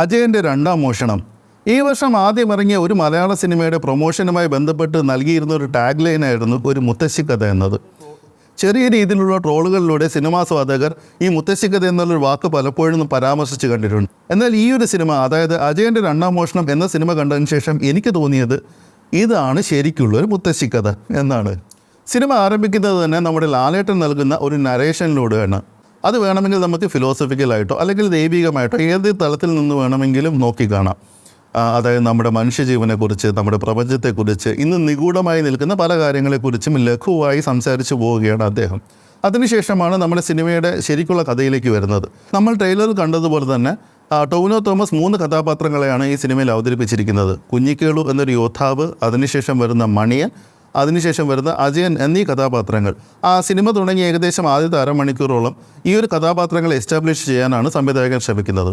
അജയൻ്റെ രണ്ടാം മോഷണം. ഈ വർഷം ആദ്യം ഇറങ്ങിയ ഒരു മലയാള സിനിമയുടെ പ്രൊമോഷനുമായി ബന്ധപ്പെട്ട് നൽകിയിരുന്ന ഒരു ടാഗ് ലൈനായിരുന്നു ഒരു മുത്തശ്ശിക്കഥ എന്നത്. ചെറിയ രീതിയിലുള്ള ട്രോളുകളിലൂടെ സിനിമാസ്വാദകർ ഈ മുത്തശ്ശിക്കഥ എന്നുള്ളൊരു വാക്ക് പലപ്പോഴും പരാമർശിച്ച് കണ്ടിട്ടുണ്ട്. എന്നാൽ ഈ ഒരു സിനിമ, അതായത് അജയൻ്റെ രണ്ടാം മോഷണം എന്ന സിനിമ കണ്ടതിന് ശേഷം എനിക്ക് തോന്നിയത് ഇതാണ് ശരിക്കുള്ളൊരു മുത്തശ്ശിക്കഥ എന്നാണ്. സിനിമ ആരംഭിക്കുന്നത് തന്നെ നമ്മുടെ ലാലേട്ടൻ നൽകുന്ന ഒരു നരേഷനിലൂടെയാണ്. അത് വേണമെങ്കിൽ നമുക്ക് ഫിലോസഫിക്കലായിട്ടോ അല്ലെങ്കിൽ ദൈവികമായിട്ടോ ഏത് തലത്തിൽ നിന്ന് വേണമെങ്കിലും നോക്കിക്കാണാം. അതായത് നമ്മുടെ മനുഷ്യജീവനെക്കുറിച്ച്, നമ്മുടെ പ്രപഞ്ചത്തെക്കുറിച്ച്, ഇന്ന് നിഗൂഢമായി നിൽക്കുന്ന പല കാര്യങ്ങളെക്കുറിച്ചും ലഘുവായി സംസാരിച്ചു പോവുകയാണ് അദ്ദേഹം. അതിനുശേഷമാണ് നമ്മുടെ സിനിമയുടെ ശരിക്കുള്ള കഥയിലേക്ക് വരുന്നത്. നമ്മൾ ട്രെയിലറിൽ കണ്ടതുപോലെ തന്നെ ടൊവിനോ തോമസ് 3 കഥാപാത്രങ്ങളെയാണ് ഈ സിനിമയിൽ അവതരിപ്പിച്ചിരിക്കുന്നത്. കുഞ്ഞിക്കേളു എന്നൊരു യോദ്ധാവ്, അതിനുശേഷം വരുന്ന മണിയൻ, അതിനുശേഷം വരുന്ന അജയൻ എന്നീ കഥാപാത്രങ്ങൾ. സിനിമ തുടങ്ങി ഏകദേശം ആദ്യത്തെ അരമണിക്കൂറോളം ഈ ഒരു കഥാപാത്രങ്ങളെ എസ്റ്റാബ്ലിഷ് ചെയ്യാനാണ് സംവിധായകൻ ശ്രമിക്കുന്നത്.